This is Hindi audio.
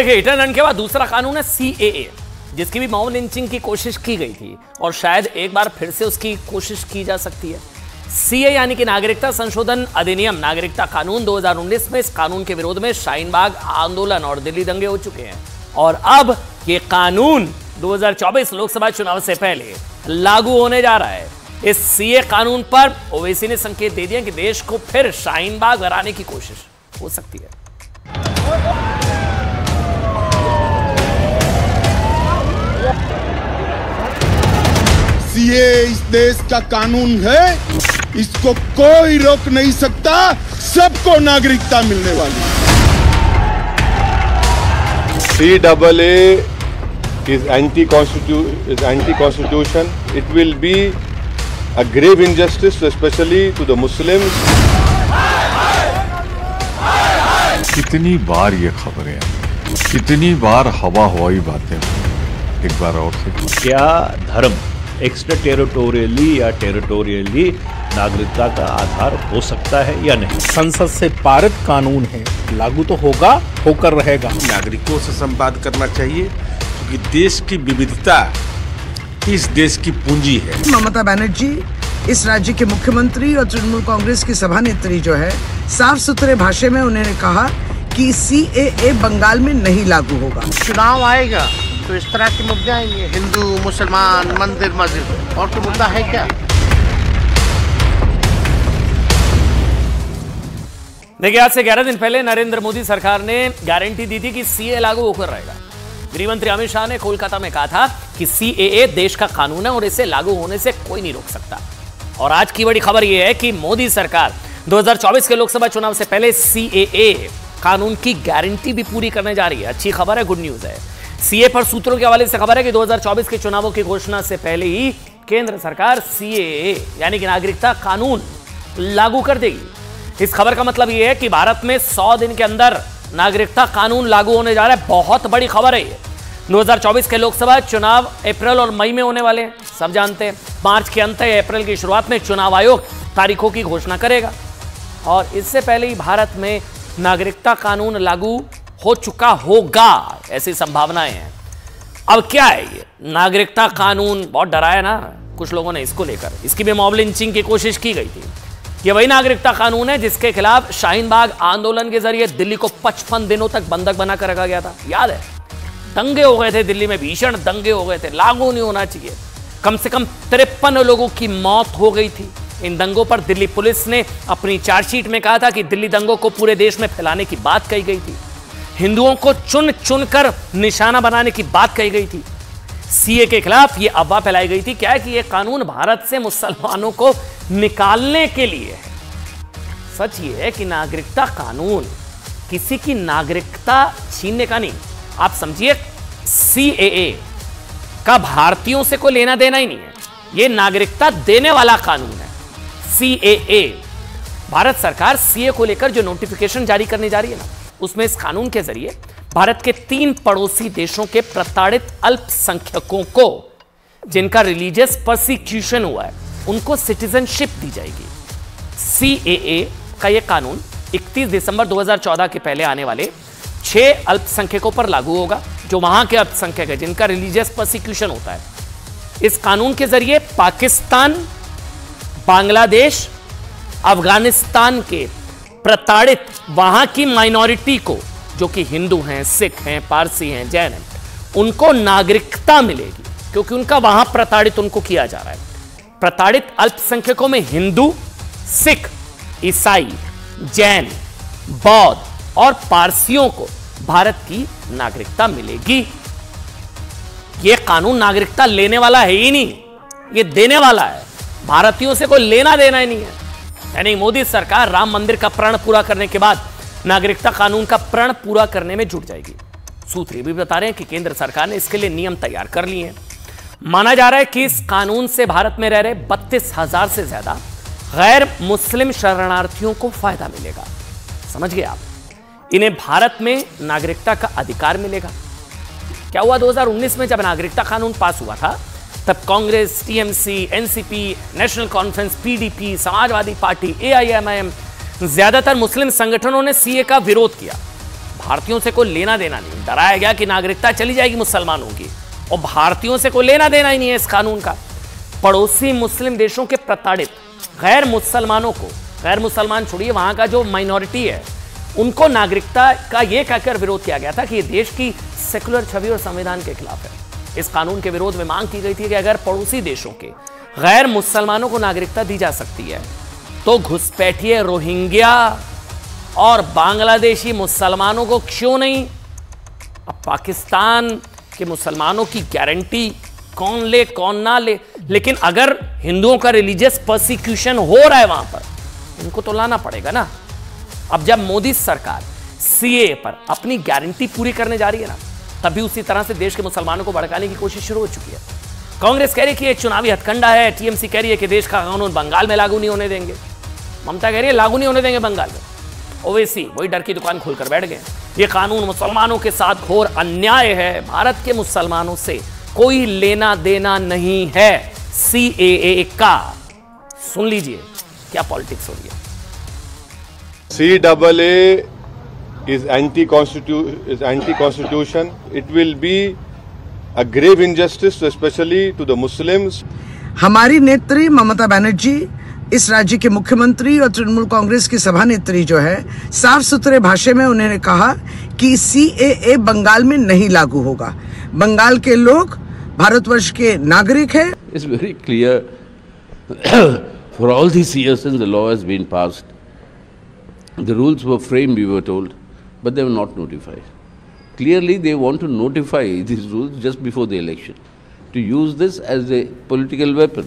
देखिए, हिट एंड रन के बाद दूसरा कानून है सीएए, जिसकी भी मॉब लिंचिंग की कोशिश की गई थी और शायद एक बार फिर से उसकी कोशिश की जा सकती है। सीए यानी कि नागरिकता संशोधन अधिनियम, नागरिकता कानून 2019 में इस कानून के विरोध में शाहीन बाग आंदोलन और दिल्ली दंगे हो चुके हैं और अब ये कानून 2024 लोकसभा चुनाव से पहले लागू होने जा रहा है। इस सीए कानून पर ओवैसी ने संकेत दे दिया कि देश को फिर शाहीन बाग बनाने की कोशिश हो सकती है। सीए इस देश का कानून है, इसको कोई रोक नहीं सकता, सबको नागरिकता मिलने वाली। CAA is anti-constitution. It will be a grave injustice, especially to the Muslims. कितनी बार ये खबरें, कितनी बार हवा हवाई बातें, एक बार और से क्या धर्म एक्स्ट्रा टेरिटोरियली या टेरिटोरियली नागरिकता का आधार हो सकता है या नहीं? संसद से पारित कानून है, लागू तो होगा, होकर रहेगा। नागरिकों से संवाद करना चाहिए क्योंकि देश की विविधता इस देश की पूंजी है। ममता बनर्जी इस राज्य के मुख्यमंत्री और तृणमूल कांग्रेस की सभानेत्री जो है, साफ सुथरे भाषा में उन्होंने कहा कि सीएए बंगाल में नहीं लागू होगा। चुनाव आएगा तो इस तरह के मुद्दे आएंगे, हिंदू मुसलमान मंदिर मस्जिद, और तो मुद्दा है क्या? देखिए, आज से 11 दिन पहले नरेंद्र मोदी सरकार ने गारंटी दी थी कि सीए लागू होकर रहेगा। गृह मंत्री अमित शाह ने कोलकाता में कहा था कि सीएए देश का कानून है और इसे लागू होने से कोई नहीं रोक सकता। और आज की बड़ी खबर यह है कि मोदी सरकार 2024 के लोकसभा चुनाव से पहले सीएए कानून की गारंटी भी पूरी करने जा रही है। अच्छी खबर है, गुड न्यूज है। सीए पर सूत्रों के हवाले से खबर है कि 2024 के चुनावों की घोषणा से पहले ही केंद्र सरकार सीएए यानी कि नागरिकता कानून लागू कर देगी। इस खबर का मतलब यह है कि भारत में 100 दिन के अंदर नागरिकता कानून लागू होने जा रहा है। बहुत बड़ी खबर है ये। 2024 के लोकसभा चुनाव अप्रैल और मई में होने वाले हैं, सब जानते हैं। मार्च के अंत या अप्रैल की शुरुआत में चुनाव आयोग तारीखों की घोषणा करेगा और इससे पहले ही भारत में नागरिकता कानून लागू हो चुका होगा, ऐसी संभावनाएं हैं। अब क्या है ये नागरिकता कानून? बहुत डराया ना कुछ लोगों ने इसको लेकर, इसकी भी मॉब लिंचिंग की कोशिश की गई थी। ये वही नागरिकता कानून है जिसके खिलाफ शाहीन बाग आंदोलन के जरिए दिल्ली को 55 दिनों तक बंधक बनाकर रखा गया था, याद है? दंगे हो गए थे दिल्ली में, भीषण दंगे हो गए थे, लागू नहीं होना चाहिए। कम से कम 53 लोगों की मौत हो गई थी इन दंगों पर। दिल्ली पुलिस ने अपनी चार्जशीट में कहा था कि दिल्ली दंगों को पूरे देश में फैलाने की बात कही गई थी, हिंदुओं को चुन चुनकर निशाना बनाने की बात कही गई थी। सीए के खिलाफ यह अफवाह फैलाई गई थी क्या है कि यह कानून भारत से मुसलमानों को निकालने के लिए है। सच यह है कि नागरिकता कानून किसी की नागरिकता छीनने का नहीं। आप समझिए, सीएए का भारतीयों से कोई लेना देना ही नहीं है, यह नागरिकता देने वाला कानून है सीएए। भारत सरकार सीए को लेकर जो नोटिफिकेशन जारी करने जा रही है ना, उसमें इस कानून के जरिए भारत के 3 पड़ोसी देशों के प्रताड़ित अल्पसंख्यकों को जिनका रिलीजियस परसिक्यूशन हुआ है उनको सिटीजनशिप दी जाएगी। सीएए का यह कानून 31 दिसंबर 2014 के पहले आने वाले 6 अल्पसंख्यकों पर लागू होगा, जो वहां के अल्पसंख्यक है जिनका रिलीजियस परसिक्यूशन होता है। इस कानून के जरिए पाकिस्तान, बांग्लादेश, अफगानिस्तान के प्रताड़ित वहां की माइनॉरिटी को, जो कि हिंदू हैं, सिख हैं, पारसी हैं, जैन हैं, उनको नागरिकता मिलेगी क्योंकि उनका वहां प्रताड़ित उनको किया जा रहा है। प्रताड़ित अल्पसंख्यकों में हिंदू, सिख, ईसाई, जैन, बौद्ध और पारसियों को भारत की नागरिकता मिलेगी। यह कानून नागरिकता लेने वाला है ही नहीं, यह देने वाला है। भारतीयों से कोई लेना देना ही नहीं है। यानी मोदी सरकार राम मंदिर का प्रण पूरा करने के बाद नागरिकता कानून का प्रण पूरा करने में जुट जाएगी। सूत्र ये भी बता रहे हैं कि केंद्र सरकार ने इसके लिए नियम तैयार कर लिए हैं। माना जा रहा है कि इस कानून से भारत में रह रहे 32,000 से ज्यादा गैर मुस्लिम शरणार्थियों को फायदा मिलेगा। समझ गए आप? इन्हें भारत में नागरिकता का अधिकार मिलेगा। क्या हुआ 2019 में जब नागरिकता कानून पास हुआ था, तब Congress, TMC, NCP, national conference, PDP, Samajwadi party, AIMIM, ज्यादातर मुस्लिम संगठनों ने सीए का विरोध किया। भारतीयों से कोई लेना देना नहीं। डराया गया कि नागरिकता चली जाएगी मुसलमानों की, और भारतीयों से कोई लेना देना ही नहीं है इस कानून का। पड़ोसी मुस्लिम देशों के प्रताड़ित गैर मुसलमानों को, गैर मुसलमान छोड़िए, वहां का जो माइनॉरिटी है उनको नागरिकता का यह कहकर विरोध किया गया था कि यह देश की सेकुलर छवि और संविधान के खिलाफ है। इस कानून के विरोध में मांग की गई थी कि अगर पड़ोसी देशों के गैर मुसलमानों को नागरिकता दी जा सकती है तो घुसपैठिए रोहिंग्या और बांग्लादेशी मुसलमानों को क्यों नहीं। अब पाकिस्तान के मुसलमानों की गारंटी कौन ले कौन ना ले, लेकिन अगर हिंदुओं का रिलीजियस परसिक्यूशन हो रहा है वहां पर, उनको तो लाना पड़ेगा ना। अब जब मोदी सरकार सीएए पर अपनी गारंटी पूरी करने जा रही है ना, तभी उसी तरह से देश के मुसलमानों को भड़काने की कोशिश शुरू हो चुकी है। कांग्रेस कह रही है कि यह चुनावी हथकंडा है, टीएमसी कह रही है कि देश का कानून बंगाल में लागू नहीं होने देंगे, ममता कह रही है लागू नहीं होने देंगे बंगाल में। ओवैसी वही डर की दुकान खोलकर बैठ गए। यह कानून मुसलमानों के साथ घोर अन्याय है, भारत के मुसलमानों से कोई लेना देना नहीं है सीएए का। सुन लीजिए क्या पॉलिटिक्स हो रही है। CAA is anti-constitution. It will be a grave injustice, especially to the Muslims. हमारी नेत्री ममता बनर्जी, इस राज्य के मुख्यमंत्री और तृणमूल कांग्रेस की सभानेत्री जो है, साफ सुथरे भाषा में उन्होंने कहा कि CAA बंगाल में नहीं लागू होगा। बंगाल के लोग भारतवर्ष के नागरिक हैं। It's very clear for all these years since the law has been passed, the rules were framed, we were told, but they were not notified. Clearly, they want to notify these rules just before the election, to use this as a political weapon.